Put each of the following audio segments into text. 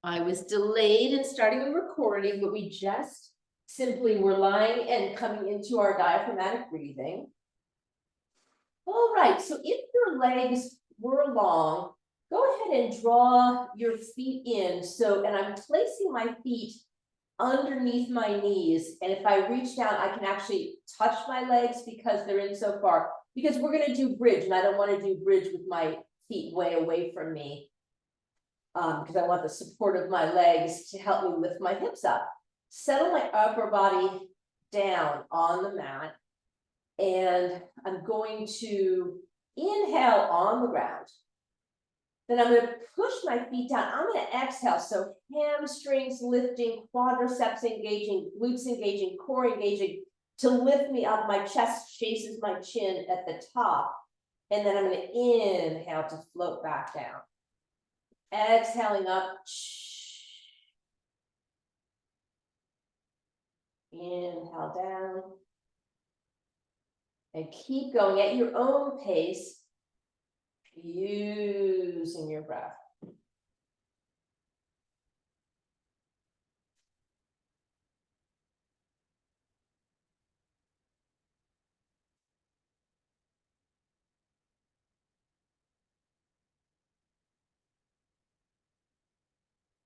I was delayed in starting the recording, but we just simply were lying and coming into our diaphragmatic breathing. All right, so if your legs were long, go ahead and draw your feet in. So, and I'm placing my feet underneath my knees. And if I reach down, I can actually touch my legs because they're in so far. Because we're going to do bridge, and I don't want to do bridge with my feet way away from me. Because I want the support of my legs to help me lift my hips up. Settle my upper body down on the mat. And I'm going to inhale on the ground. Then I'm going to push my feet down. I'm going to exhale. So hamstrings lifting, quadriceps engaging, glutes engaging, core engaging to lift me up. My chest chases my chin at the top. And then I'm going to inhale to float back down. Exhaling up. Inhale down. And keep going at your own pace, using your breath.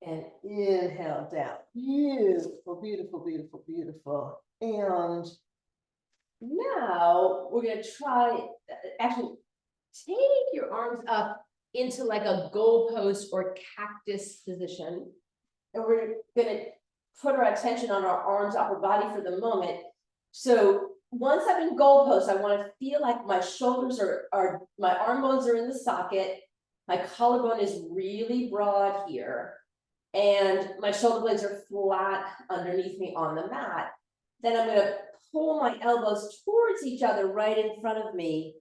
And inhale down. Beautiful, beautiful, beautiful, beautiful. And now we're going to try, actually, take your arms up into like a goalpost or cactus position. And we're going to put our attention on our arms, upper body for the moment. So once I'm in goalpost, I want to feel like my shoulders are my arm bones are in the socket. My collarbone is really broad here. And my shoulder blades are flat underneath me on the mat. Then I'm going to pull my elbows towards each other right in front of me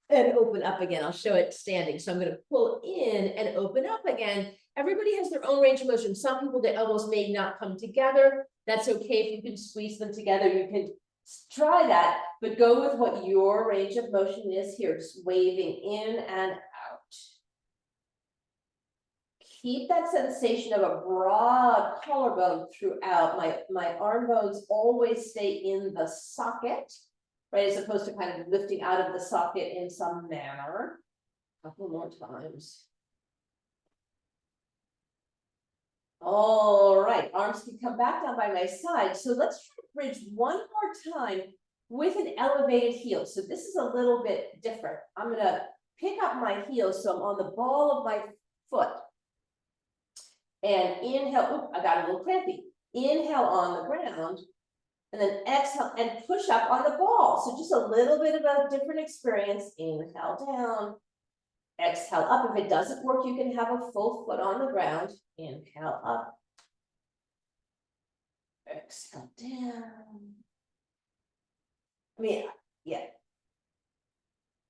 and open up again. I'll show it standing. So I'm going to pull in and open up again. Everybody has their own range of motion. Some people, the elbows may not come together. That's okay. If you can squeeze them together, you can try that, but go with what your range of motion is here. Just waving in and out. Keep that sensation of a broad collarbone throughout. My arm bones always stay in the socket, right? As opposed to kind of lifting out of the socket in some manner. A couple more times. All right, arms can come back down by my side. So let's try to bridge one more time with an elevated heel. So this is a little bit different. I'm going to pick up my heel so I'm on the ball of my foot. And inhale, I got a little crampy. Inhale on the ground, and then exhale and push up on the ball. So just a little bit of a different experience. Inhale down, exhale up. If it doesn't work, you can have a full foot on the ground. Inhale up, exhale down. Yeah.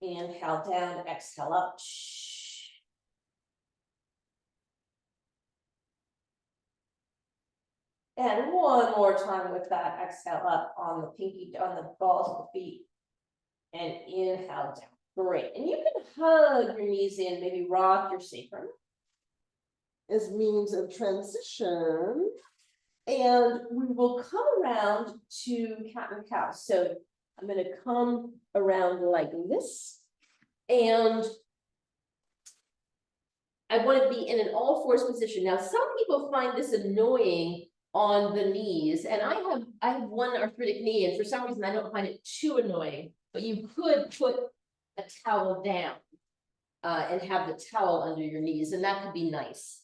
Inhale down, exhale up. And one more time with that, exhale up on the pinky, on the balls of the feet. And inhale down. Great. And you can hug your knees in, maybe rock your sacrum as means of transition. And we will come around to cat and cow. So I'm going to come around like this. And I want to be in an all fours position. Now, some people find this annoying on the knees, and I have one arthritic knee, and for some reason I don't find it too annoying, but you could put a towel down and have the towel under your knees, and that could be nice.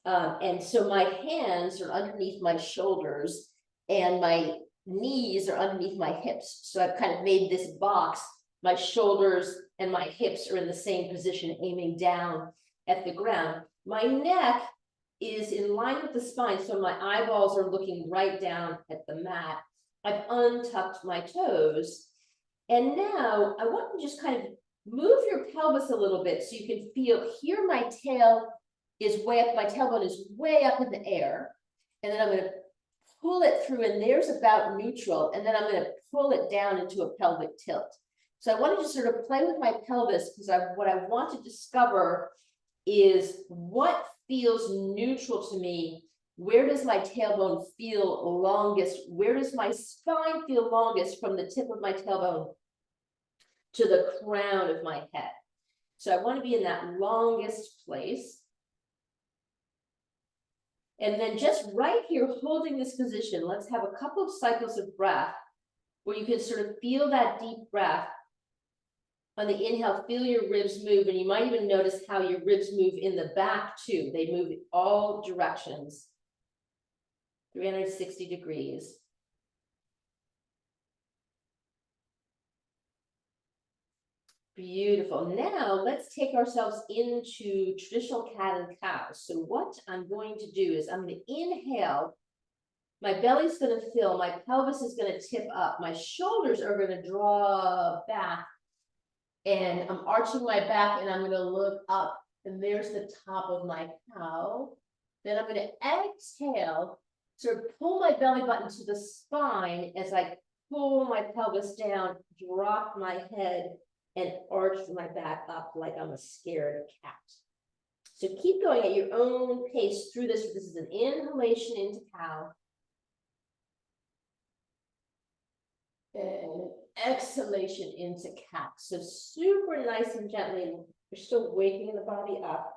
And so my hands are underneath my shoulders and my knees are underneath my hips. So I've kind of made this box. My shoulders and my hips are in the same position, aiming down at the ground. My neck is in line with the spine, so my eyeballs are looking right down at the mat. I've untucked my toes. And now I want to just kind of move your pelvis a little bit so you can feel here my tail is way up, my tailbone is way up in the air. And then I'm going to pull it through, and there's about neutral. And then I'm going to pull it down into a pelvic tilt. So I want to just sort of play with my pelvis because what I want to discover is what feels neutral to me? Where does my tailbone feel longest? Where does my spine feel longest from the tip of my tailbone to the crown of my head? So I want to be in that longest place. And then just right here, holding this position, let's have a couple of cycles of breath where you can sort of feel that deep breath. On the inhale, feel your ribs move, and you might even notice how your ribs move in the back too. They move in all directions, 360 degrees. Beautiful. Now let's take ourselves into traditional cat and cow. So what I'm going to do is I'm going to inhale. My belly's going to fill. My pelvis is going to tip up. My shoulders are going to draw back. And I'm arching my back and I'm going to look up. And there's the top of my cow. Then I'm going to exhale, sort of pull my belly button to the spine as I pull my pelvis down, drop my head, and arch my back up like I'm a scared cat. So keep going at your own pace through this. This is an inhalation into cow. And exhalation into cat. So super nice and gently. You're still waking the body up.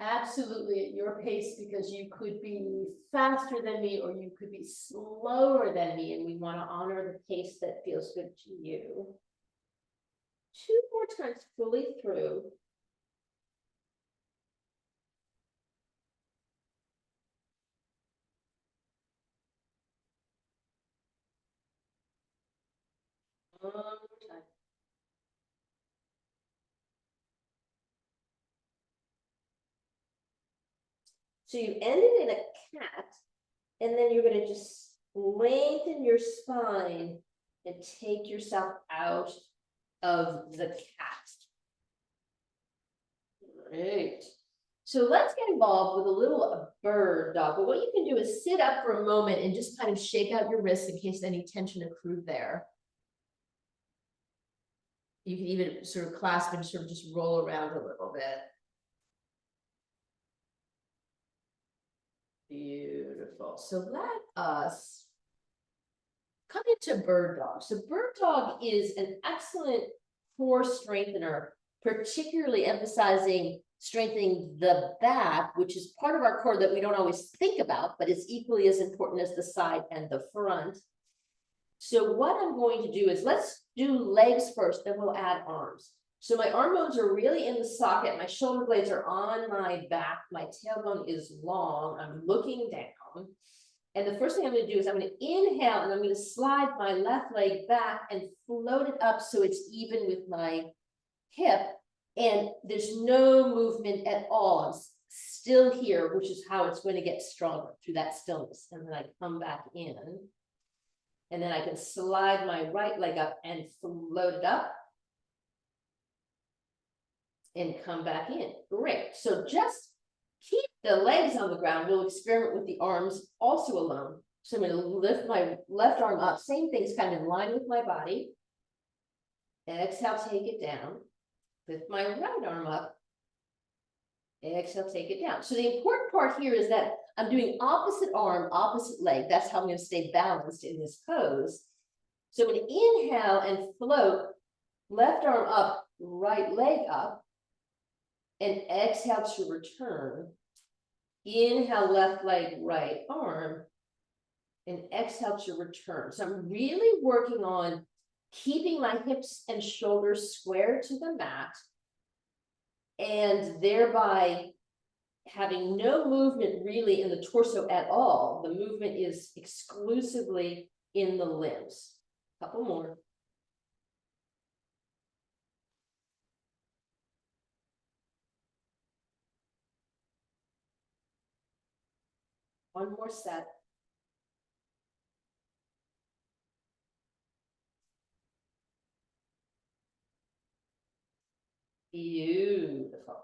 Absolutely at your pace, because you could be faster than me or you could be slower than me, and we want to honor the pace that feels good to you. 2 more times fully through. One more time. So you ended in a cat, and then you're going to just lengthen your spine and take yourself out of the cat. Great. So let's get involved with a little bird dog. But what you can do is sit up for a moment and just kind of shake out your wrists in case any tension accrued there. You can even sort of clasp and sort of just roll around a little bit. Beautiful. So let us come into bird dog. So bird dog is an excellent core strengthener, particularly emphasizing strengthening the back, which is part of our core that we don't always think about, but is equally as important as the side and the front. So what I'm going to do is let's do legs first, then we'll add arms. So my arm bones are really in the socket. My shoulder blades are on my back. My tailbone is long. I'm looking down. And the first thing I'm going to do is I'm going to inhale and I'm going to slide my left leg back and float it up so it's even with my hip. And there's no movement at all. I'm still here, which is how it's going to get stronger, through that stillness. And then I come back in. And then I can slide my right leg up and float it up. And come back in. Great. So just keep the legs on the ground. We'll experiment with the arms also alone. So I'm going to lift my left arm up. Same thing's kind of in line with my body. Exhale, take it down. Lift my right arm up. Exhale, take it down. So the important part here is that I'm doing opposite arm, opposite leg. That's how I'm going to stay balanced in this pose. So I'm going to inhale and float, left arm up, right leg up. And exhale to return. Inhale, left leg, right arm. And exhale to return. So I'm really working on keeping my hips and shoulders square to the mat. And thereby having no movement really in the torso at all. The movement is exclusively in the limbs. Couple more. One more set. Beautiful.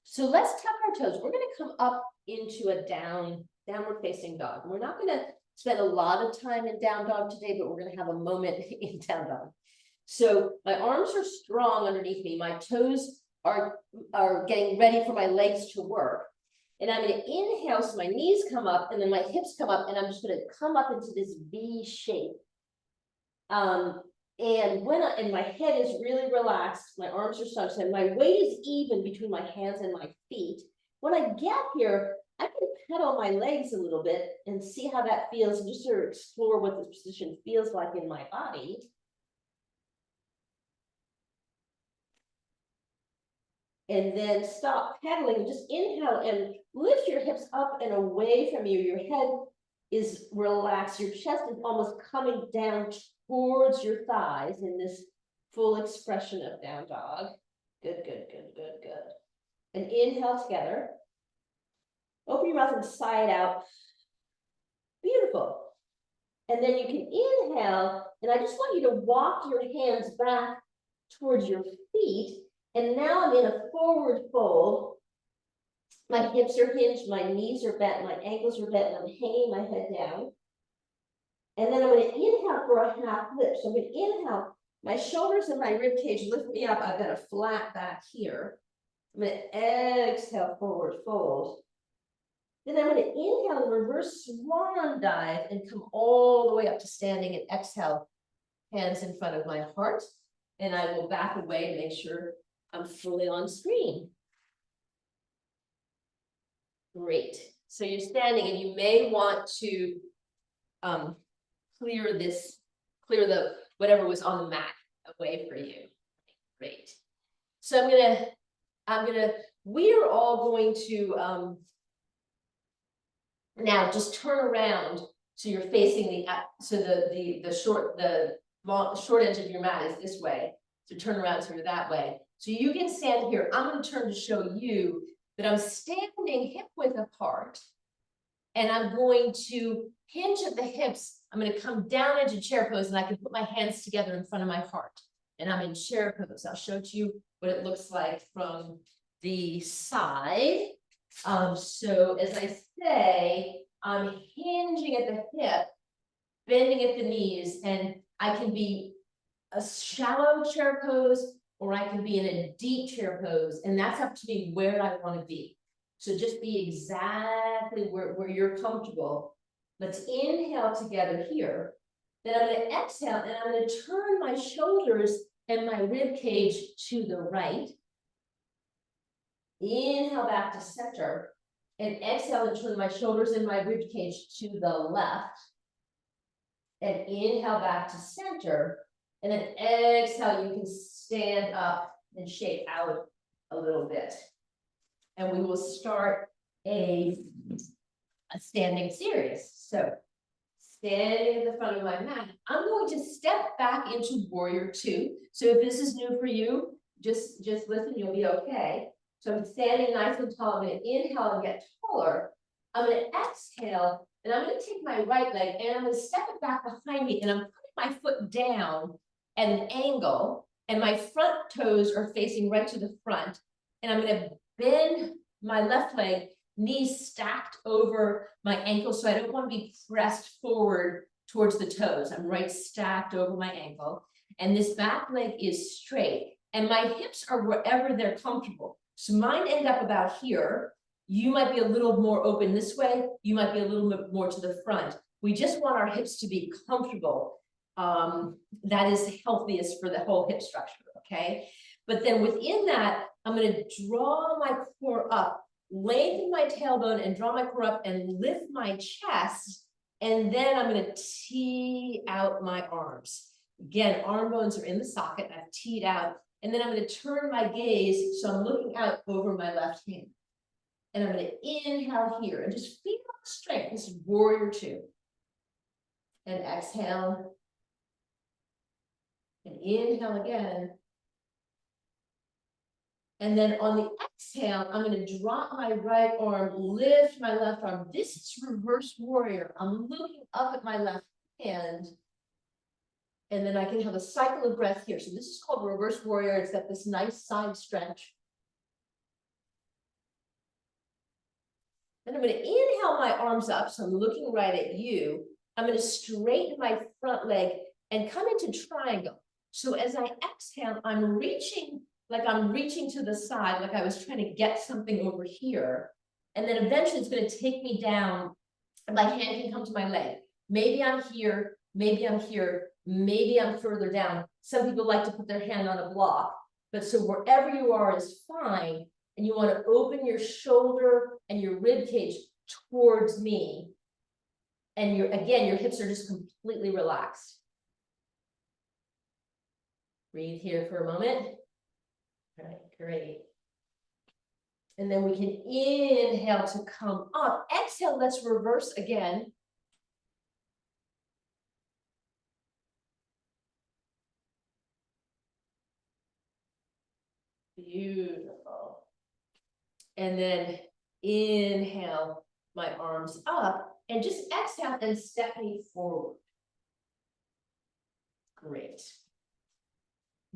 So let's tap our toes. We're going to come up into a downward facing dog. We're not going to spend a lot of time in down dog today, but we're going to have a moment in down dog. So my arms are strong underneath me. My toes are getting ready for my legs to work. And I'm going to inhale, so my knees come up, and then my hips come up, and I'm just going to come up into this V shape. And and my head is really relaxed, my arms are strong, so my weight is even between my hands and my feet. When I get here, I can pedal my legs a little bit and see how that feels, and just sort of explore what this position feels like in my body. And then stop pedaling and just inhale and lift your hips up and away from you. Your head is relaxed. Your chest is almost coming down towards your thighs in this full expression of down dog. Good, good, good, good, good. And inhale together. Open your mouth and sigh it out. Beautiful. And then you can inhale, and I just want you to walk your hands back towards your feet. And now I'm in a forward fold. My hips are hinged, my knees are bent, my ankles are bent, and I'm hanging my head down. And then I'm going to inhale for a half lift. So I'm going to inhale, my shoulders and my rib cage lift me up. I've got a flat back here. I'm going to exhale, forward fold. Then I'm going to inhale and reverse swan dive and come all the way up to standing and exhale, hands in front of my heart. And I will back away to make sure I'm fully on screen. Great. So you're standing, and you may want to clear the whatever was on the mat away for you. Great. So we are all going to now just turn around so you're facing the short edge of your mat is this way. So turn around sort of that way. So you can stand here. I'm going to turn to show you that I'm standing hip width apart, and I'm going to hinge at the hips. I'm going to come down into chair pose, and I can put my hands together in front of my heart, and I'm in chair pose. I'll show you what it looks like from the side. So as I say, I'm hinging at the hip, bending at the knees, and I can be a shallow chair pose, or I can be in a deep chair pose, and that's up to me where I want to be. So just be exactly where you're comfortable. Let's inhale together here. Then I'm going to exhale, and I'm going to turn my shoulders and my rib cage to the right. Inhale back to center, and exhale and turn my shoulders and my rib cage to the left. And inhale back to center. And then exhale, you can stand up and shake out a little bit. And we will start a standing series. So standing in the front of my mat, I'm going to step back into warrior two. So if this is new for you, just listen, you'll be okay. So I'm standing nice and tall. I'm going to inhale and get taller. I'm going to exhale, and I'm going to take my right leg, and I'm going to step it back behind me, and I'm putting my foot down at an angle, and my front toes are facing right to the front, and I'm going to bend my left leg, knees stacked over my ankle, so I don't want to be pressed forward towards the toes. I'm right stacked over my ankle, and this back leg is straight, and my hips are wherever they're comfortable. So mine end up about here. You might be a little more open this way. You might be a little bit more to the front. We just want our hips to be comfortable. That is healthiest for the whole hip structure, okay? But then within that, I'm going to draw my core up, lengthen my tailbone, and draw my core up and lift my chest. And then I'm going to tee out my arms. Again, arm bones are in the socket. I've teed out. And then I'm going to turn my gaze, so I'm looking out over my left hand. And I'm going to inhale here and just feel the strength. This is warrior two. And exhale. And inhale again. And then on the exhale, I'm going to drop my right arm, lift my left arm. This is reverse warrior. I'm looking up at my left hand. And then I can have a cycle of breath here. So this is called reverse warrior. It's got this nice side stretch. Then I'm going to inhale my arms up. So I'm looking right at you. I'm going to straighten my front leg and come into triangle. So as I exhale, I'm reaching to the side, like I was trying to get something over here. And then eventually it's going to take me down, and my hand can come to my leg. Maybe I'm here, maybe I'm here, maybe I'm further down. Some people like to put their hand on a block, but so wherever you are is fine. And you want to open your shoulder and your rib cage towards me. And your hips are just completely relaxed. Breathe here for a moment. All right, great. And then we can inhale to come up. Exhale, let's reverse again. Beautiful. And then inhale, my arms up, and just exhale and step me forward. Great.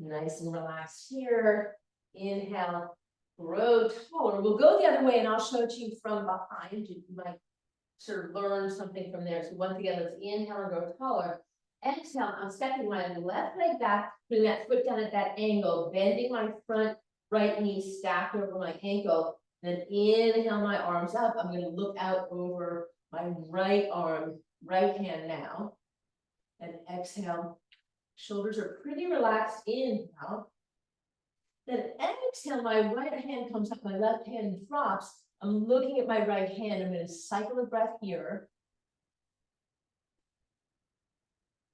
Nice and relaxed here. Inhale, grow taller. We'll go the other way and I'll show it to you from behind. You might sort of learn something from there. So once again, let's inhale and grow taller. Exhale, I'm stepping my left leg back, putting that foot down at that angle, bending my front right knee stacked over my ankle. Then inhale my arms up. I'm going to look out over my right arm, right hand now. And exhale. Shoulders are pretty relaxed. Inhale. Then exhale, my right hand comes up, my left hand drops. I'm looking at my right hand. I'm going to cycle the breath here.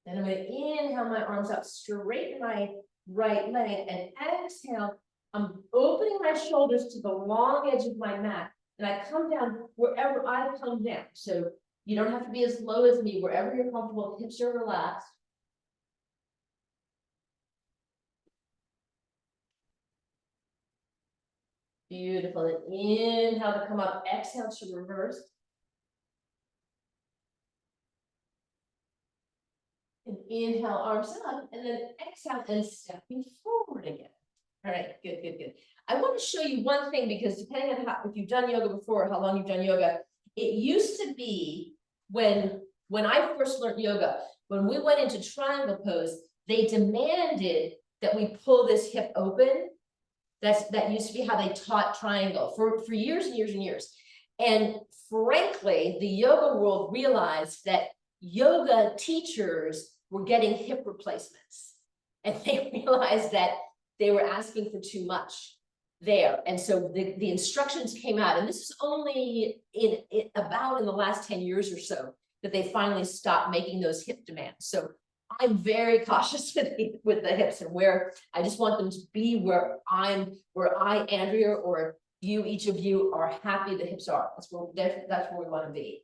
Then I'm going to inhale my arms up, straighten my right leg, and exhale. I'm opening my shoulders to the long edge of my mat, and I come down wherever I come down. So you don't have to be as low as me, wherever you're comfortable, hips are relaxed. Beautiful. And inhale to come up, exhale to reverse. And inhale, arms up, and then exhale and stepping forward again. All right, good, good, good. I want to show you one thing, because depending on if you've done yoga before, how long you've done yoga, it used to be when I first learned yoga, when we went into triangle pose, they demanded that we pull this hip open. That used to be how they taught triangle for years and years and years. And frankly, the yoga world realized that yoga teachers were getting hip replacements. And they realized that they were asking for too much there. And so the instructions came out, and this is only about in the last 10 years or so that they finally stopped making those hip demands. So I'm very cautious with the hips, and where I just want them to be where I, Andrea, or you, each of you, are happy the hips are. That's where we want to be.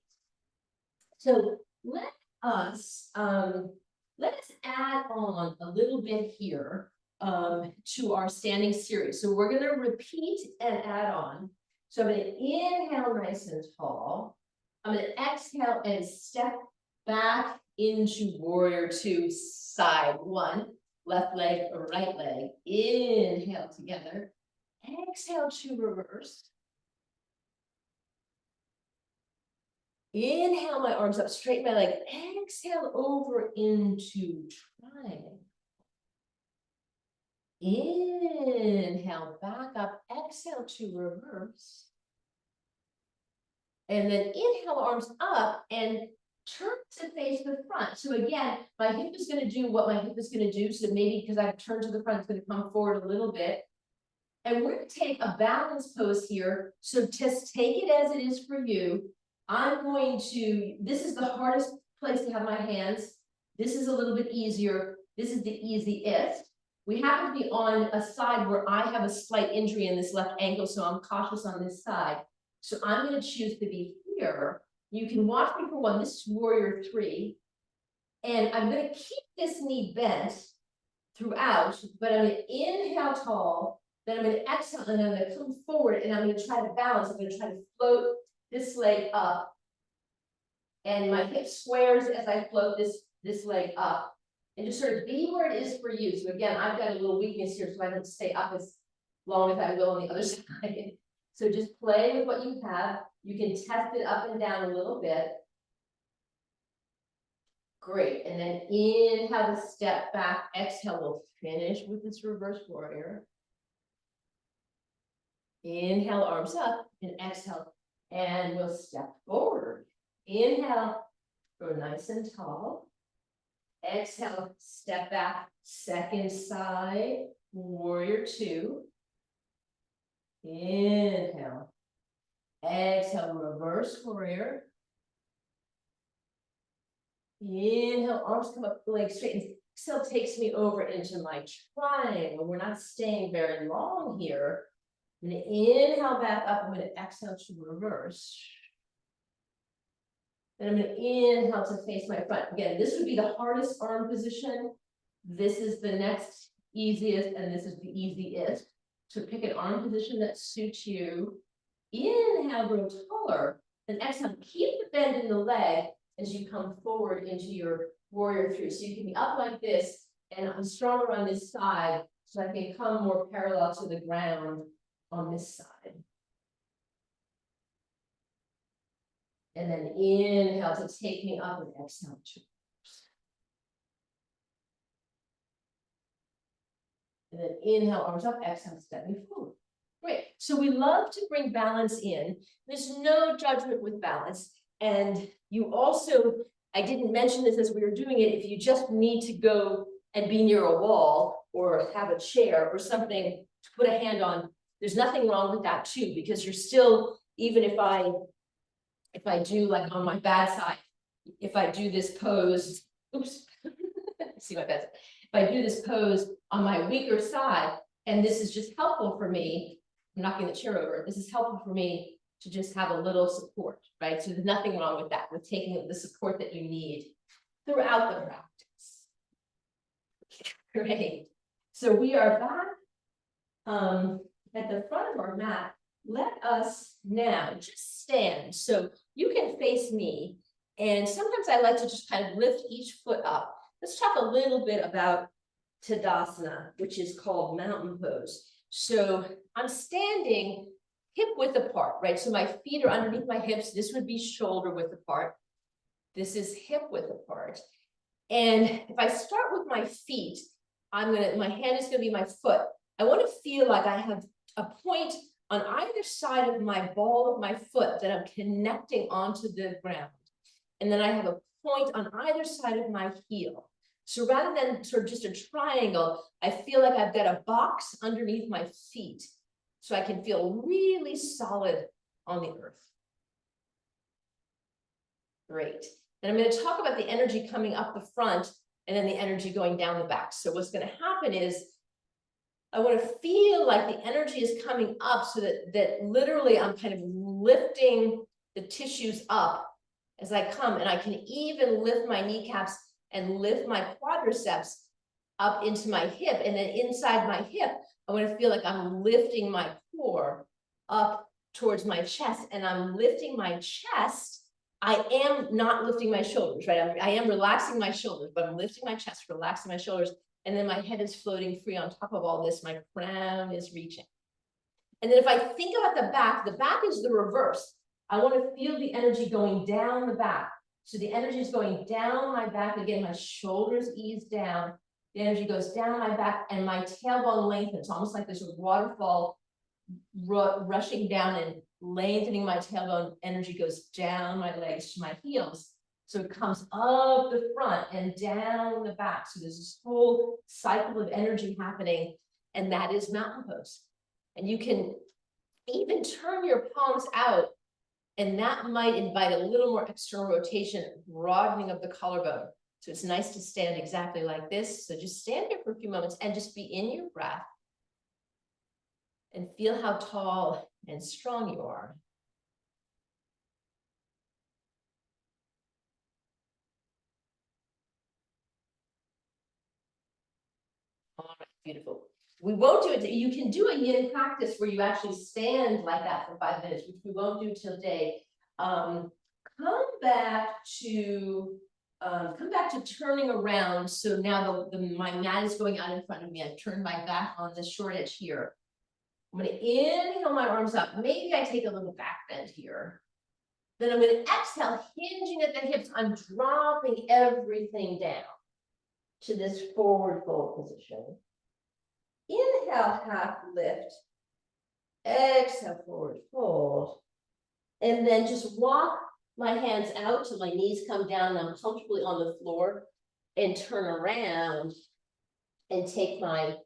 So let us add on a little bit here to our standing series. So we're going to repeat and add on. So I'm going to inhale nice and tall. I'm going to exhale and step back into warrior two, side one, left leg or right leg. Inhale together. Exhale to reverse. Inhale my arms up, straighten my leg. Exhale over into triangle. Inhale back up, exhale to reverse. And then inhale arms up and turn to face the front. So again, my hip is going to do what my hip is going to do. So maybe because I've turned to the front, it's going to come forward a little bit. And we're going to take a balance pose here. So just take it as it is for you. I'm going to, this is the hardest place to have my hands. This is a little bit easier. This is the easiest. We happen to be on a side where I have a slight injury in this left ankle, so I'm cautious on this side. So I'm going to choose to be here. You can watch me for one. This is warrior three. And I'm going to keep this knee bent throughout, but I'm going to inhale tall. Then I'm going to exhale, and I'm going to come forward, and I'm going to try to balance. I'm going to try to float this leg up. And my hip squares as I float this leg up. And just sort of be where it is for you. So again, I've got a little weakness here, so I don't stay up as long as I will on the other side. So just play with what you have. You can test it up and down a little bit. Great, and then inhale to step back, exhale, we'll finish with this reverse warrior. Inhale, arms up, and exhale, and we'll step forward. Inhale, go nice and tall. Exhale, step back, second side, warrior two. Inhale. Exhale, reverse warrior. Inhale, arms come up, legs straight. Exhale takes me over into my triangle. We're not staying very long here. I'm going to inhale back up. I'm going to exhale to reverse. Then I'm going to inhale to face my front. Again, this would be the hardest arm position. This is the next easiest, and this is the easiest. So pick an arm position that suits you. Inhale, grow taller. Then exhale, keep the bend in the leg as you come forward into your warrior three. So you can be up like this, and I'm stronger on this side, so I can come more parallel to the ground on this side. And then inhale to take me up, and exhale to reverse. And then inhale, arms up, exhale, step me forward. Great. So we love to bring balance in. There's no judgment with balance. And you also, I didn't mention this as we were doing it, if you just need to go and be near a wall or have a chair or something to put a hand on, there's nothing wrong with that too, because you're still, even if I do like on my bad side, if I do this pose, oops, see my bad side. If I do this pose on my weaker side, and this is just helpful for me, I'm knocking the chair over, this is helpful for me to just have a little support, right? So there's nothing wrong with that, with taking the support that you need throughout the practice. Great. So we are back at the front of our mat. Let us now just stand. So you can face me. And sometimes I like to just kind of lift each foot up. Let's talk a little bit about Tadasana, which is called mountain pose. So I'm standing hip width apart, right? So my feet are underneath my hips. This would be shoulder width apart. This is hip width apart. And if I start with my feet, my hand is gonna be my foot. I wanna feel like I have a point on either side of my ball of my foot that I'm connecting onto the ground. And then I have a point on either side of my heel. So rather than sort of just a triangle, I feel like I've got a box underneath my feet, so I can feel really solid on the earth. Great. And I'm going to talk about the energy coming up the front and then the energy going down the back. So what's going to happen is I want to feel like the energy is coming up so that literally I'm kind of lifting the tissues up as I come, and I can even lift my kneecaps and lift my quadriceps up into my hip, and then inside my hip, I want to feel like I'm lifting my core up towards my chest, and I'm lifting my chest. I am not lifting my shoulders, right? I am relaxing my shoulders, but I'm lifting my chest, relaxing my shoulders, and then my head is floating free on top of all this. My crown is reaching. And then if I think about the back is the reverse. I want to feel the energy going down the back. So the energy is going down my back. Again, my shoulders ease down. The energy goes down my back, and my tailbone lengthens, almost like there's a waterfall rushing down and lengthening my tailbone. Energy goes down my legs to my heels. So it comes up the front and down the back. So there's this whole cycle of energy happening, and that is mountain pose. And you can even turn your palms out, and that might invite a little more external rotation, broadening of the collarbone. So it's nice to stand exactly like this. So just stand here for a few moments and just be in your breath and feel how tall and strong you are. All right, beautiful. We won't do it. You can do a yin practice where you actually stand like that for 5 minutes, which we won't do today. Come back to turning around. So now my mat is going out in front of me. I turn my back on the short edge here. I'm going to inhale my arms up. Maybe I take a little back bend here. Then I'm going to exhale, hinging at the hips. I'm dropping everything down to this forward fold position. Inhale, half lift. Exhale, forward fold. And then just walk my hands out till my knees come down and I'm comfortably on the floor, and turn around and take my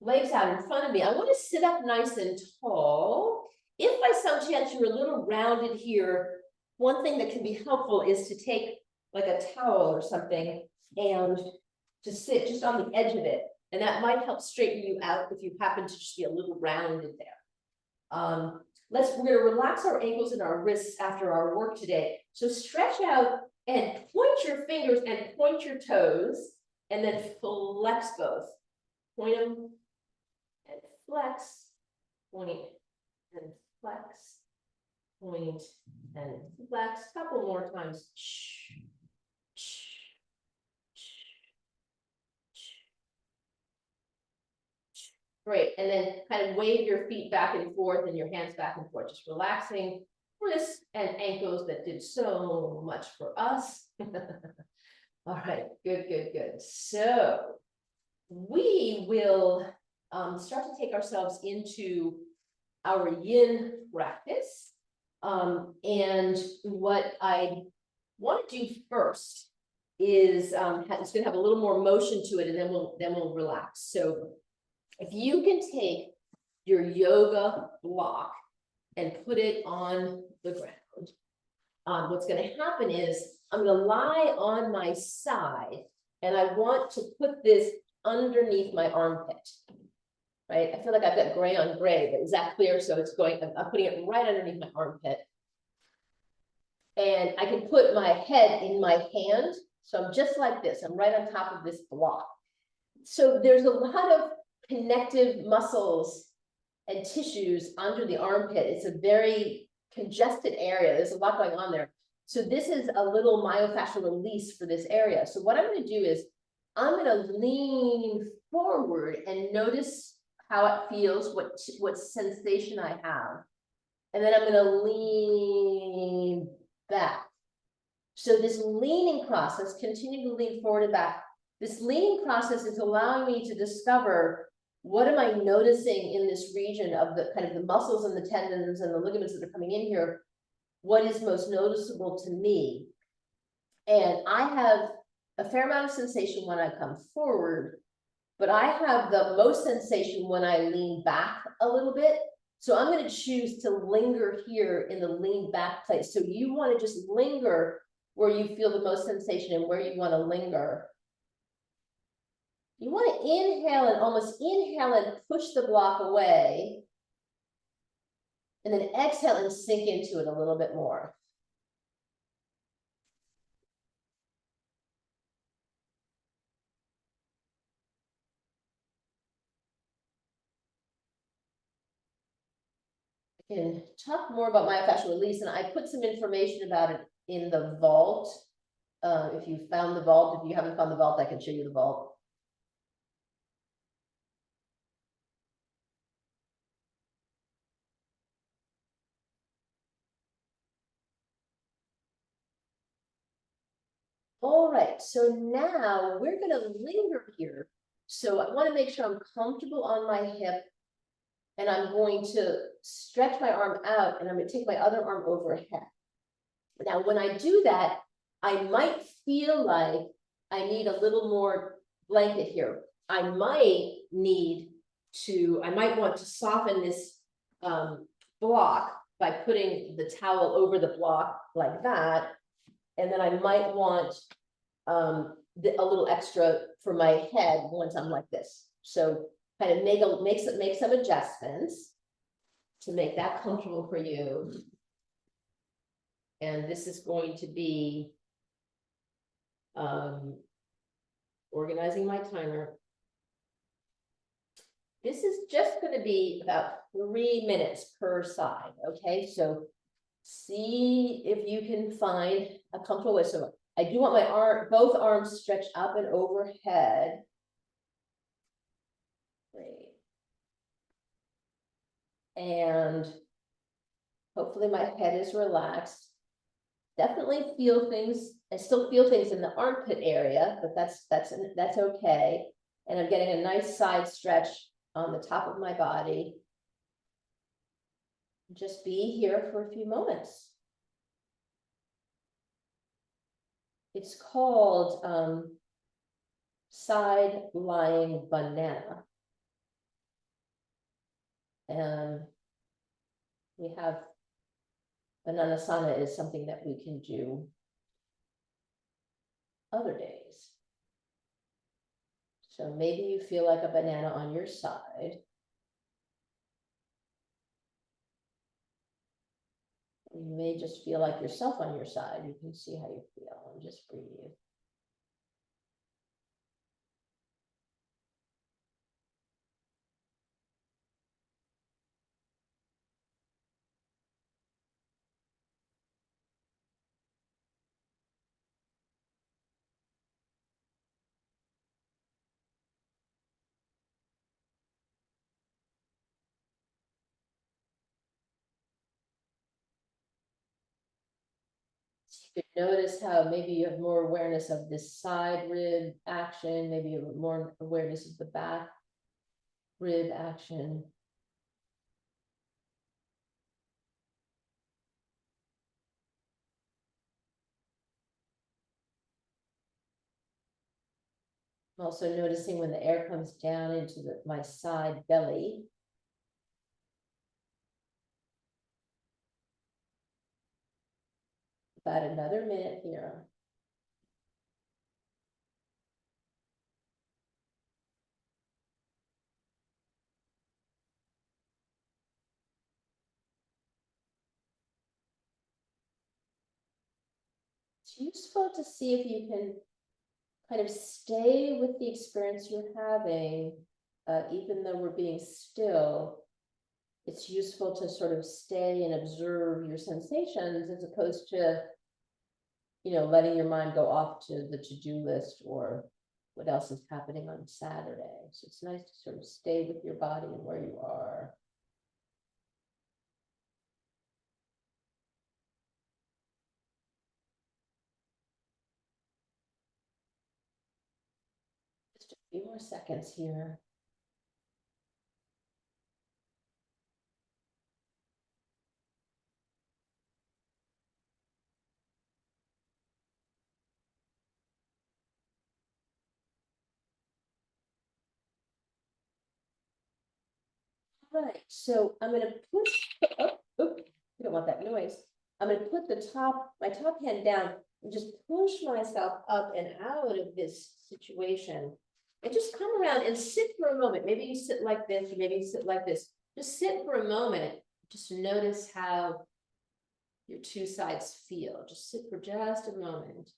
legs out in front of me. I want to sit up nice and tall. If by some chance you're a little rounded here, one thing that can be helpful is to take like a towel or something and to sit just on the edge of it. And that might help straighten you out if you happen to just be a little rounded there. We're going to relax our ankles and our wrists after our work today. So stretch out and point your fingers and point your toes, and then flex both. Point them and flex, point and flex, point and flex. Couple more times. Great, and then kind of wave your feet back and forth and your hands back and forth, just relaxing wrists and ankles that did so much for us. All right, good, good, good. So we will start to take ourselves into our yin practice. And what I want to do first is it's going to have a little more motion to it, and then we'll relax. So if you can take your yoga block and put it on the ground, what's going to happen is I'm going to lie on my side, and I want to put this underneath my armpit, right? I feel like I've got gray on gray, but is that clear? So it's going, I'm putting it right underneath my armpit. And I can put my head in my hand. So I'm just like this. I'm right on top of this block. So there's a lot of connective muscles and tissues under the armpit. It's a very congested area. There's a lot going on there. So this is a little myofascial release for this area. So what I'm going to do is I'm going to lean forward and notice how it feels, what sensation I have. And then I'm going to lean back. So this leaning process, continue to lean forward and back. This leaning process is allowing me to discover what am I noticing in this region of the kind of the muscles and the tendons and the ligaments that are coming in here. What is most noticeable to me? And I have a fair amount of sensation when I come forward, but I have the most sensation when I lean back a little bit. So I'm going to choose to linger here in the lean back place. So you want to just linger where you feel the most sensation and where you want to linger. You want to inhale and almost inhale and push the block away. And then exhale and sink into it a little bit more. I can talk more about myofascial release, and I put some information about it in the vault. If you found the vault, if you haven't found the vault, I can show you the vault. All right, so now we're going to linger here. So I want to make sure I'm comfortable on my hip, and I'm going to stretch my arm out, and I'm going to take my other arm overhead. Now, when I do that, I might feel like I need a little more blanket here. I might want to soften this block by putting the towel over the block like that. And then I might want a little extra for my head once I'm like this. So kind of make some adjustments to make that comfortable for you. And this is going to be organizing my timer. This is just going to be about 3 minutes per side. Okay, so see if you can find a comfortable way. So I do want my both arms stretched up and overhead. Great. And hopefully my head is relaxed. definitely feel things. I still feel things in the armpit area, but that's okay. And I'm getting a nice side stretch on the top of my body. Just be here for a few moments. It's called side lying banana. And we have Bananasana is something that we can do other days. So maybe you feel like a banana on your side. You may just feel like yourself on your side. You can see how you feel and just breathe. You could notice how maybe you have more awareness of this side rib action, maybe you have more awareness of the back rib action. I'm also noticing when the air comes down into my side belly. About another minute here. It's useful to see if you can kind of stay with the experience you're having, even though we're being still. It's useful to sort of stay and observe your sensations as opposed to, letting your mind go off to the to-do list or what else is happening on Saturday. So it's nice to sort of stay with your body and where you are. Just a few more seconds here. Right, so I'm gonna put, you don't want that noise. I'm gonna put my top hand down and just push myself up and out of this situation. And just come around and sit for a moment. Maybe you sit like this, or maybe you sit like this. Just sit for a moment. Just notice how your two sides feel. Just sit for just a moment.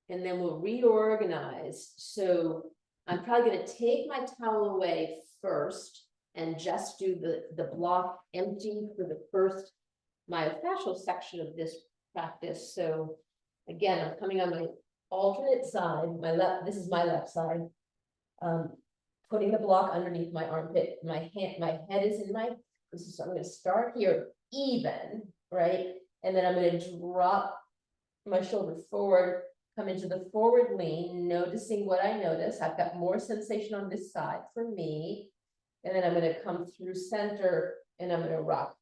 And then we'll reorganize. So I'm probably going to take my towel away first and just do the block empty for the first myofascial section of this practice. So again, I'm coming on my alternate side, this is my left side. Putting the block underneath my armpit, my head is in so I'm going to start here even, right? And then I'm going to drop my shoulder forward, come into the forward lean, noticing what I notice. I've got more sensation on this side for me. And then I'm going to come through center and I'm going to rock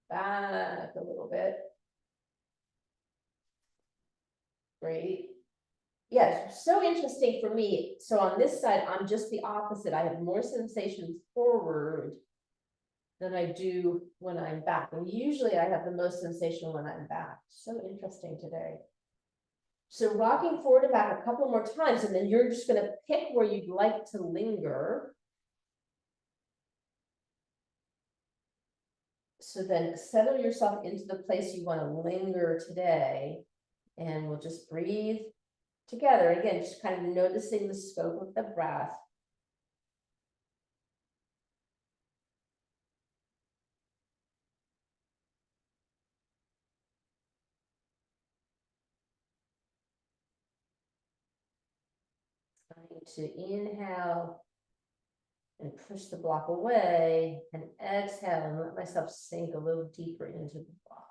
back a little bit. Great. Yes, so interesting for me. So on this side, I'm just the opposite. I have more sensations forward than I do when I'm back. And usually I have the most sensation when I'm back. So interesting today. So rocking forward and back a couple more times, and then you're just going to pick where you'd like to linger. So then settle yourself into the place you want to linger today, and we'll just breathe together. Again, just kind of noticing the scope of the breath. Trying to inhale and push the block away, and exhale and let myself sink a little deeper into the block.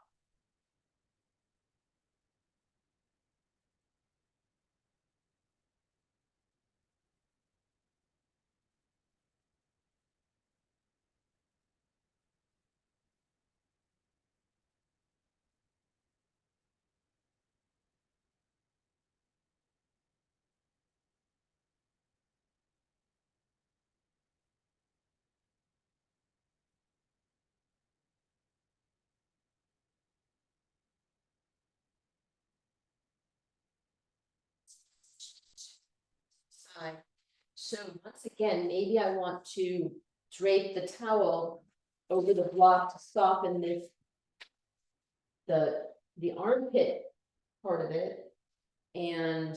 So once again, maybe I want to drape the towel over the block to soften the armpit part of it. And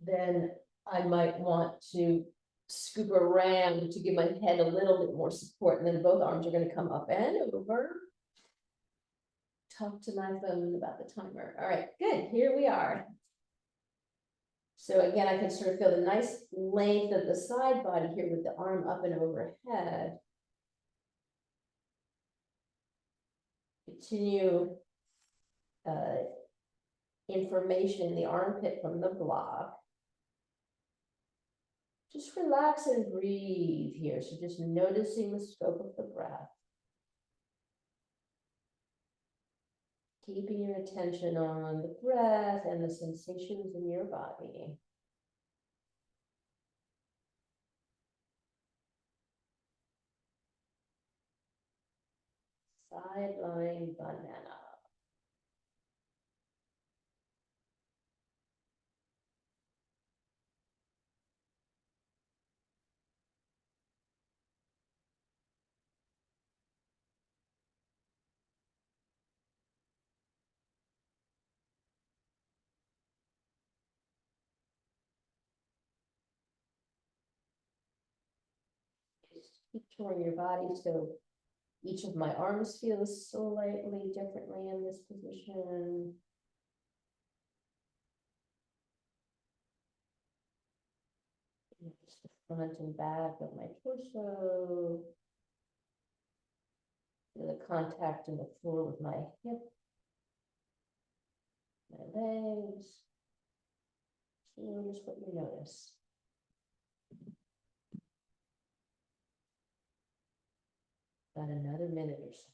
then I might want to scoop around to give my head a little bit more support, and then both arms are gonna come up and over. Talk to my phone about the timer. All right, good, here we are. So again, I can sort of feel the nice length of the side body here with the arm up and overhead. Continue information in the armpit from the block. Just relax and breathe here. So just noticing the scope of the breath. Keeping your attention on the breath and the sensations in your body. Side-lying banana. Just keep touring your body so each of my arms feels slightly differently in this position. Just the front and back of my torso. Feel the contact in the floor with my hip, my legs. Notice what you notice. About another minute or so.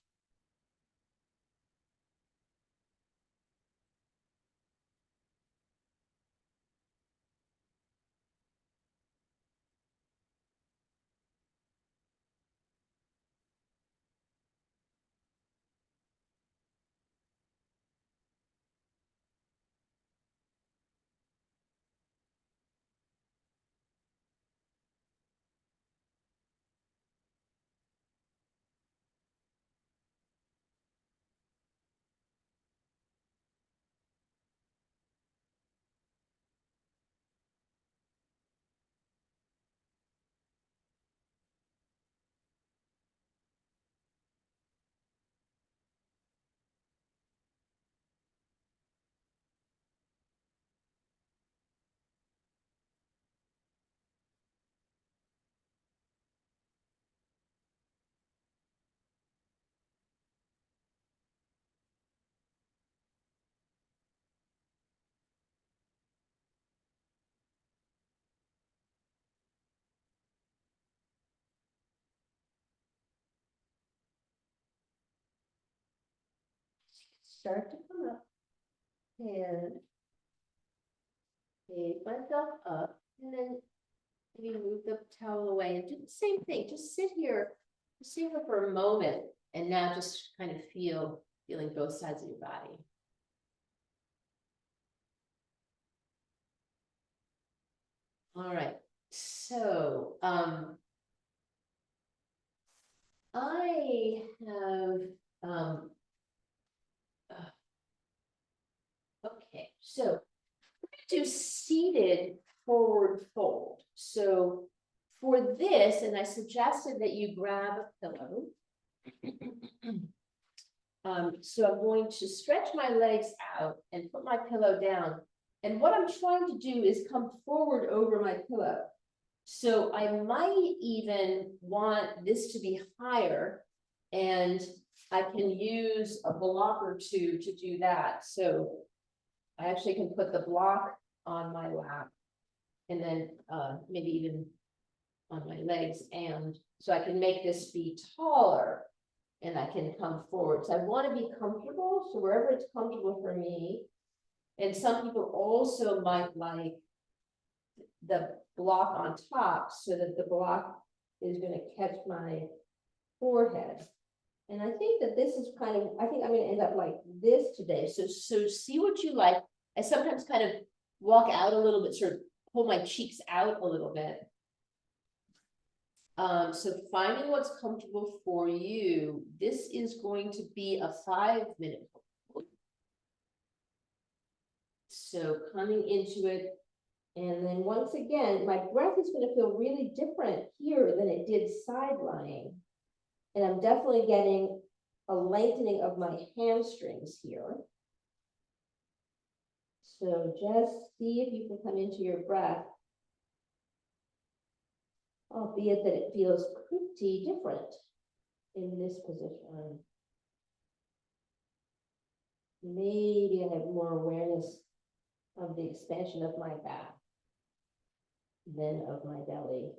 Start to come up and raise myself up, and then maybe move the towel away and do the same thing. Just sit here for a moment, and now just kind of feeling both sides of your body. All right, so I have okay, so we're gonna do seated forward fold. So for this, and I suggested that you grab a pillow. So I'm going to stretch my legs out and put my pillow down. And what I'm trying to do is come forward over my pillow. So I might even want this to be higher, and I can use a block or two to do that. So I actually can put the block on my lap, and then maybe even on my legs, and so I can make this be taller, and I can come forward. So I want to be comfortable, so wherever it's comfortable for me. And some people also might like the block on top, so that the block is going to catch my forehead. And I think that this is kind of, I think I'm going to end up like this today. So see what you like. I sometimes kind of walk out a little bit, sort of pull my cheeks out a little bit. So finding what's comfortable for you, this is going to be a 5-minute. So coming into it, and then once again, my breath is gonna feel really different here than it did side lying. And I'm definitely getting a lengthening of my hamstrings here. So just see if you can come into your breath, albeit that it feels pretty different in this position. Maybe I have more awareness of the expansion of my back than of my belly.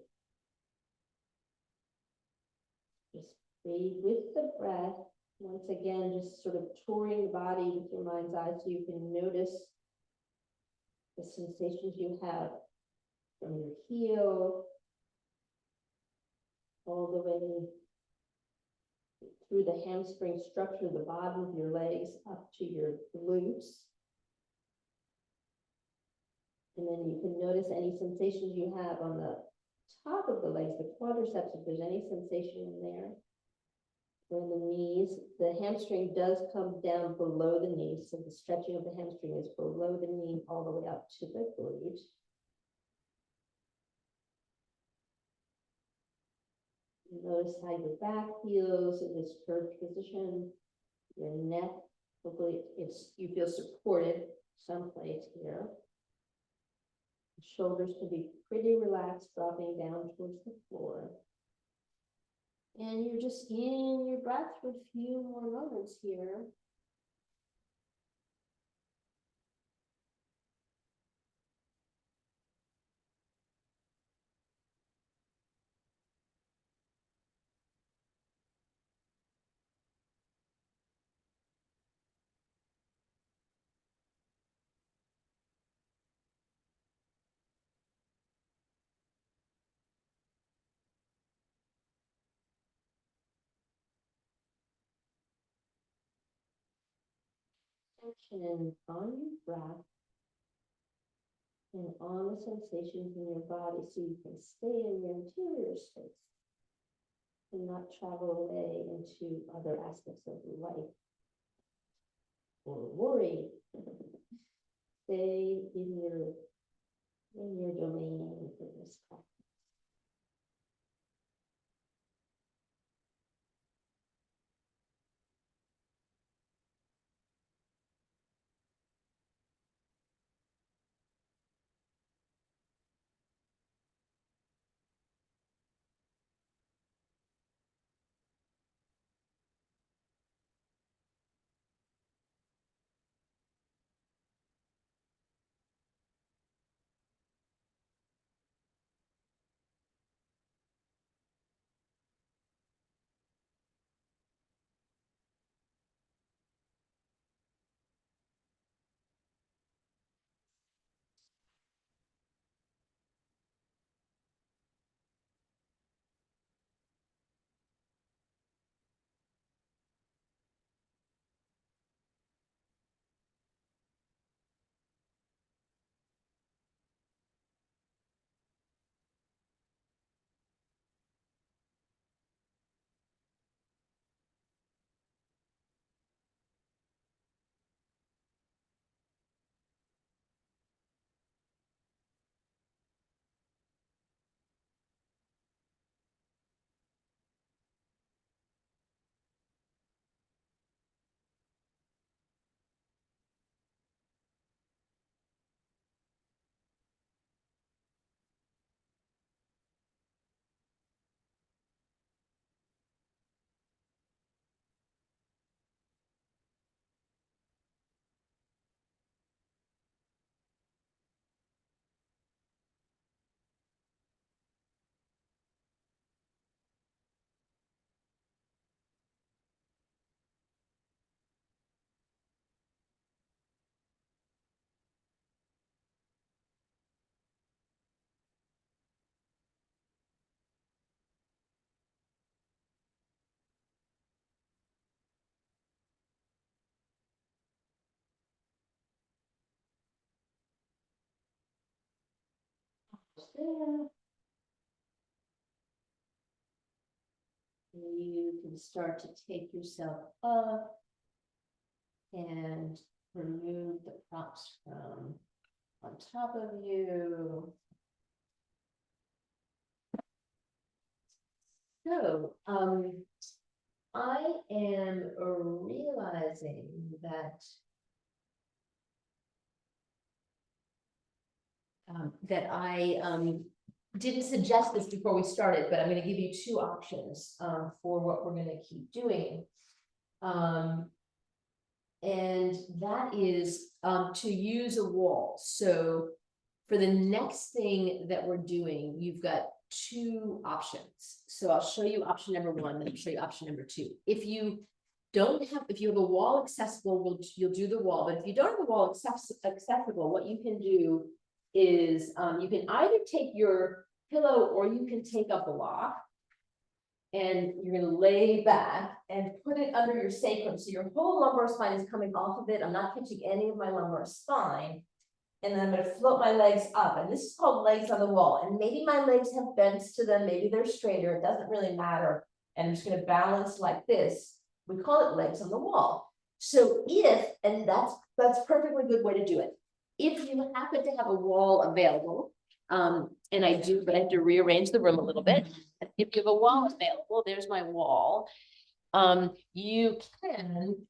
Just breathe with the breath. Once again, just sort of touring the body with your mind's eye so you can notice the sensations you have from your heel all the way through the hamstring structure, the bottom of your legs up to your glutes. And then you can notice any sensations you have on the top of the legs, the quadriceps, if there's any sensation in there. Or in the knees, the hamstring does come down below the knee, so the stretching of the hamstring is below the knee all the way up to the glute. Notice how your back feels in this curved position, your neck, hopefully you feel supported someplace here. The shoulders can be pretty relaxed, dropping down towards the floor. And you're just in your breath for a few more moments here. Attention on your breath and on the sensations in your body so you can stay in your interior space and not travel away into other aspects of your life or worry. Stay in your domain for this practice. there. You can start to take yourself up and remove the props from on top of you. So, I am realizing that I didn't suggest this before we started, but I'm going to give you two options for what we're going to keep doing. And that is to use a wall. So for the next thing that we're doing, you've got two options. So I'll show you option number one, then I'll show you option number two. If you have a wall accessible, you'll do the wall. But if you don't have a wall accessible, what you can do is you can either take your pillow or you can take a block and you're going to lay back and put it under your sacrum. So your whole lumbar spine is coming off of it. I'm not touching any of my lumbar spine. And then I'm going to float my legs up. And this is called legs on the wall. And maybe my legs have bends to them. Maybe they're straighter. It doesn't really matter. And I'm just going to balance like this. We call it legs on the wall. So and that's a perfectly good way to do it. If you happen to have a wall available, and I do, but I have to rearrange the room a little bit. If you have a wall available, there's my wall. You can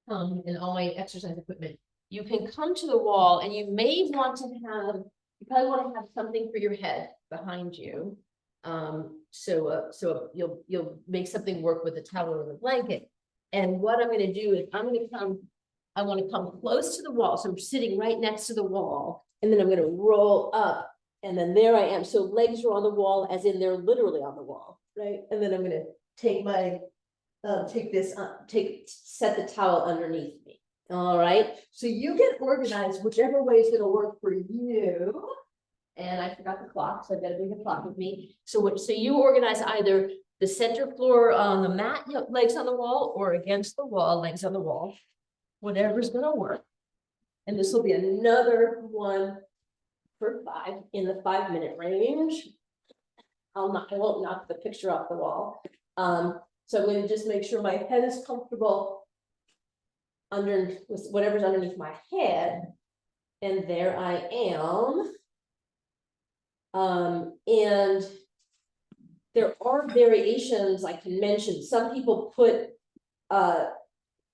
come in all my exercise equipment. You can come to the wall and you may want to you probably want to have something for your head behind you. So you'll make something work with a towel or a blanket. And what I'm going to do is I want to come close to the wall. So I'm sitting right next to the wall and then I'm going to roll up and then there I am. So legs are on the wall as in they're literally on the wall, right? And then I'm going to take my, set the towel underneath me. All right. So you get organized, whichever way is going to work for you. And I forgot the clock, so I better bring the clock with me. So you organize either the center floor on the mat, legs on the wall, or against the wall, legs on the wall, whatever's going to work. And this will be another one for 5 in the 5-minute range. I won't knock the picture off the wall. So I'm going to just make sure my head is comfortable with whatever's underneath my head. And there I am. And there are variations I can mention. Some people put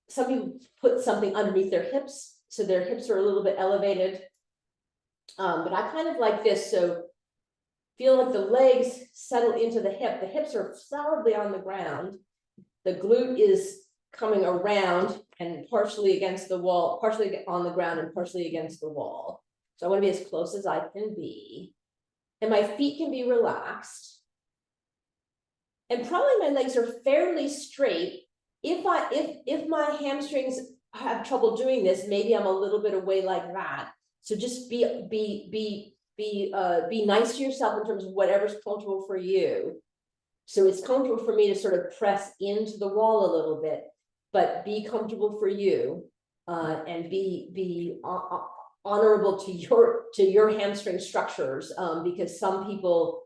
something underneath their hips, so their hips are a little bit elevated. But I kind of like this, so feel like the legs settle into the hip. The hips are solidly on the ground. The glute is coming around and partially against the wall, partially on the ground and partially against the wall. So I want to be as close as I can be. And my feet can be relaxed. And probably my legs are fairly straight. If my hamstrings have trouble doing this, maybe I'm a little bit away like that. So just be nice to yourself in terms of whatever's comfortable for you. So it's comfortable for me to sort of press into the wall a little bit, but be comfortable for you, and be honorable to your hamstring structures, because some people,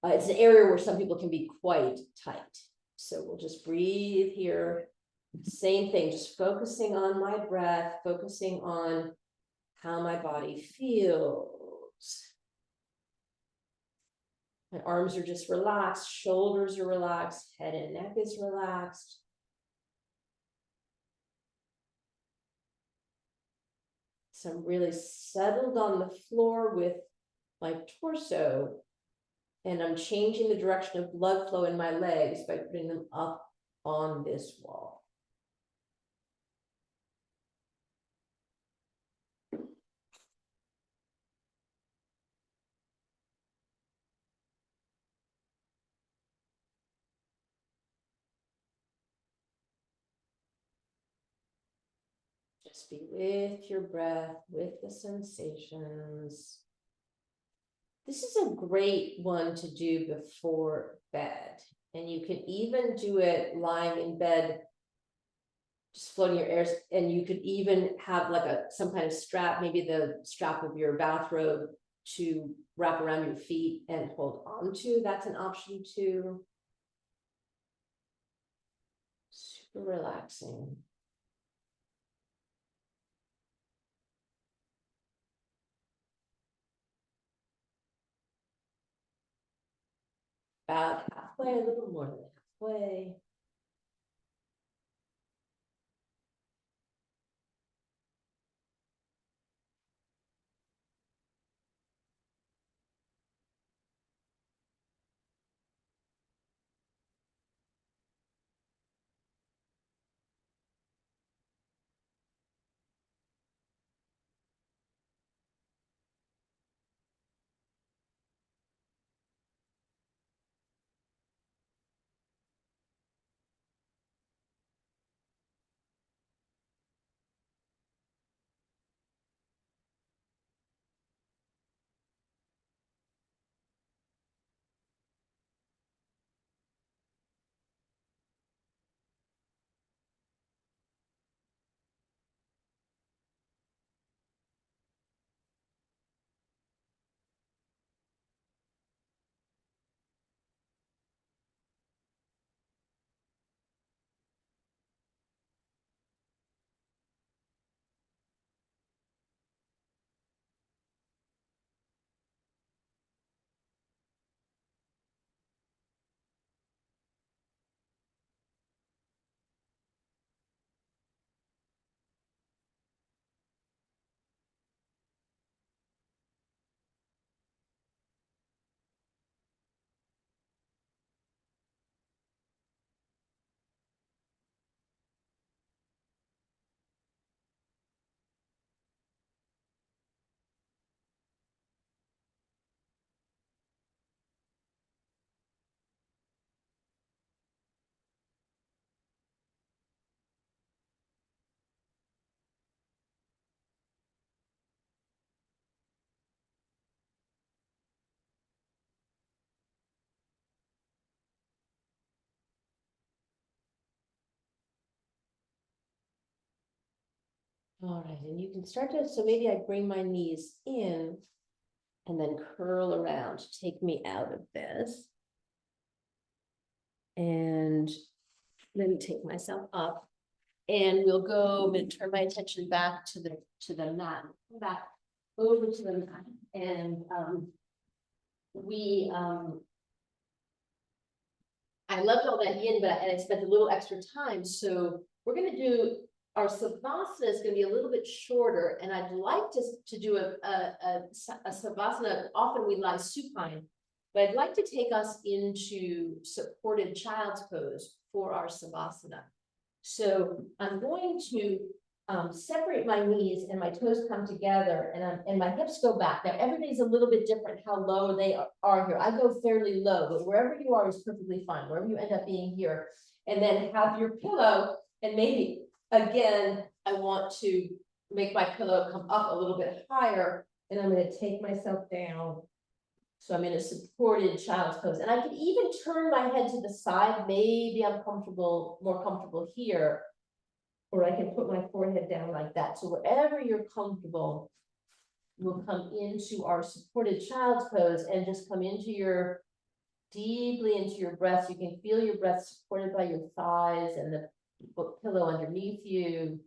it's an area where some people can be quite tight. So we'll just breathe here. Same thing, just focusing on my breath, focusing on how my body feels. My arms are just relaxed, shoulders are relaxed, head and neck is relaxed. So I'm really settled on the floor with my torso, and I'm changing the direction of blood flow in my legs by putting them up on this wall. Just be with your breath, with the sensations. This is a great one to do before bed. And you can even do it lying in bed, just floating your ears. And you could even have like some kind of strap, maybe the strap of your bathrobe, to wrap around your feet and hold on to, that's an option too. Super relaxing. About halfway, a little more than halfway. All right, and you can start to, so maybe I bring my knees in and then curl around to take me out of this. And then take myself up, and we'll go, I'm gonna turn my attention back to the mat, back over to the mat, and I loved all that yin, but I spent a little extra time, so we're gonna do, our savasana is gonna be a little bit shorter, and I'd like to do a savasana. Often we lie supine, but I'd like to take us into supported child's pose for our savasana. So I'm going to separate my knees and my toes come together, and my hips go back. Now everybody's a little bit different how low they are here. I go fairly low, but wherever you are is perfectly fine, wherever you end up being here. And then have your pillow, and maybe again, I want to make my pillow come up a little bit higher, and I'm going to take myself down. So I'm in a supported child's pose, and I could even turn my head to the side. Maybe I'm more comfortable here, or I can put my forehead down like that. So wherever you're comfortable, we'll come into our supported child's pose and just come deeply into your breath. So you can feel your breath supported by your thighs and the pillow underneath you.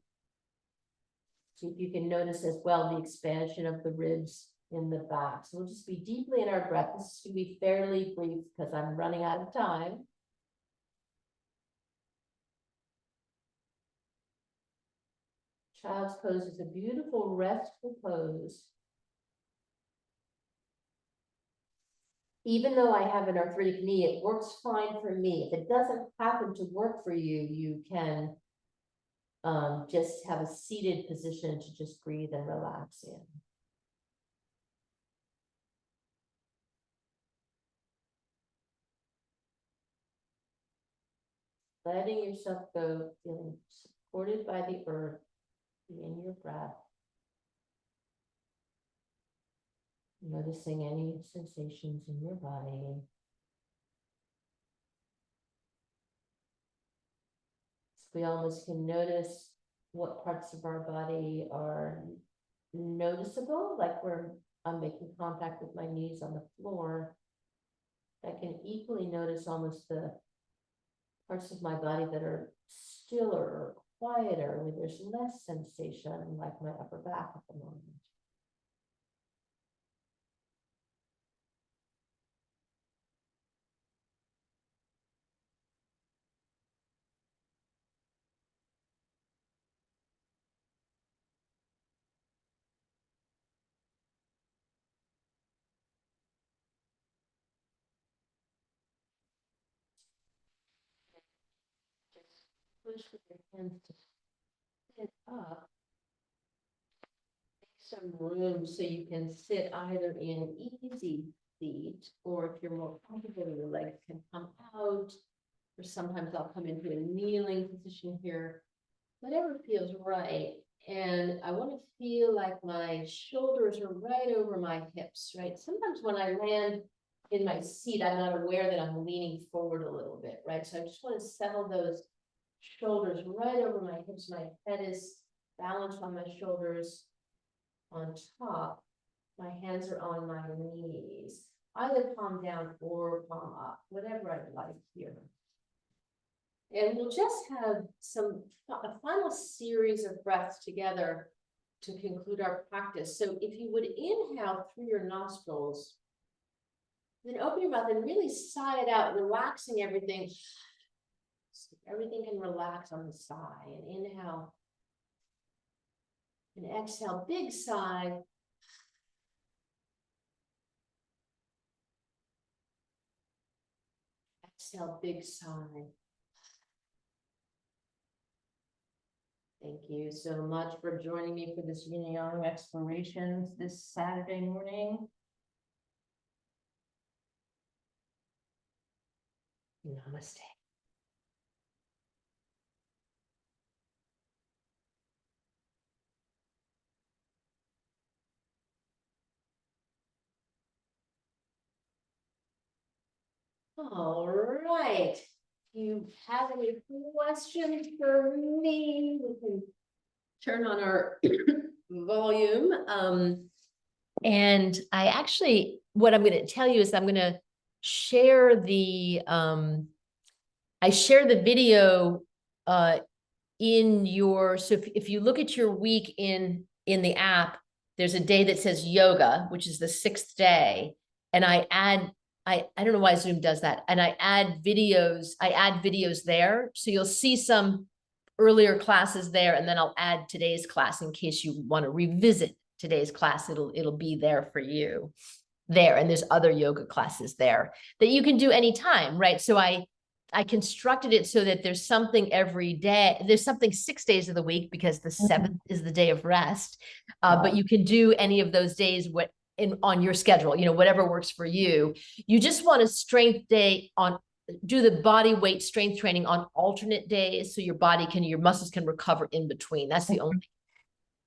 See if you can notice as well the expansion of the ribs in the back. So we'll just be deeply in our breath. This is going to be fairly brief because I'm running out of time. Child's pose is a beautiful, restful pose. Even though I have an arthritic knee, it works fine for me. If it doesn't happen to work for you, you can just have a seated position to just breathe and relax in. Letting yourself go, feeling supported by the earth in your breath. Noticing any sensations in your body. We almost can notice what parts of our body are noticeable, like we're I'm making contact with my knees on the floor, I can equally notice almost the parts of my body that are stiller or quieter, where there's less sensation, like my upper back at the moment. Just push with your hands to sit up. Make some room so you can sit either in easy seat, or if you're more comfortable, your legs can come out, or sometimes I'll come into a kneeling position here, whatever feels right. And I want to feel like my shoulders are right over my hips, right? Sometimes when I land in my seat, I'm not aware that I'm leaning forward a little bit, right? So I just want to settle those shoulders right over my hips. My head is balanced on my shoulders on top. My hands are on my knees, either palm down or palm up, whatever I'd like here. And we'll just have a final series of breaths together to conclude our practice. So if you would inhale through your nostrils, then open your mouth and really sigh it out, relaxing everything. So everything can relax on the sigh. And inhale. And exhale, big sigh. Exhale, big sigh. Thank you so much for joining me for this yin yang explorations this Saturday morning. Namaste. All right. If you have any questions for me, we can turn on our volume. And I actually, what I'm going to tell you is I'm going to share the, I share the video in your, so if you look at your week in the app, there's a day that says yoga, which is the 6th day. And I don't know why Zoom does that. And I add videos there. So you'll see some earlier classes there, and then I'll add today's class in case you want to revisit today's class. It'll be there for you there. And there's other yoga classes there that you can do anytime, right? So I constructed it so that there's something every day. There's something 6 days of the week because the 7th is the day of rest. But you can do any of those days on your schedule, whatever works for you. You just want a strength day do the body weight strength training on alternate days so your muscles can recover in between. That's the only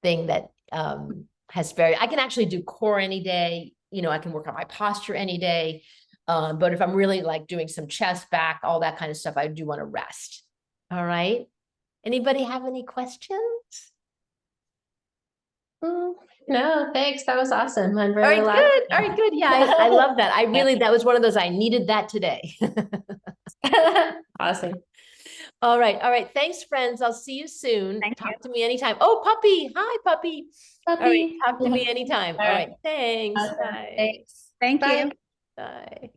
thing that I can actually do core any day. I can work on my posture any day. But if I'm really like doing some chest, back, all that kind of stuff, I do want to rest. All right. Anybody have any questions? No, thanks. That was awesome. I'm very really relaxed. good. All right, good. Yeah, I love that. That was one of those, I needed that today. Awesome. All right. Thanks, friends. I'll see you soon. Talk to me anytime. Oh, puppy. Hi, puppy. Puppy. All right, talk to me anytime. All right. Thanks. Awesome. Bye. Thanks. Thank you. Bye.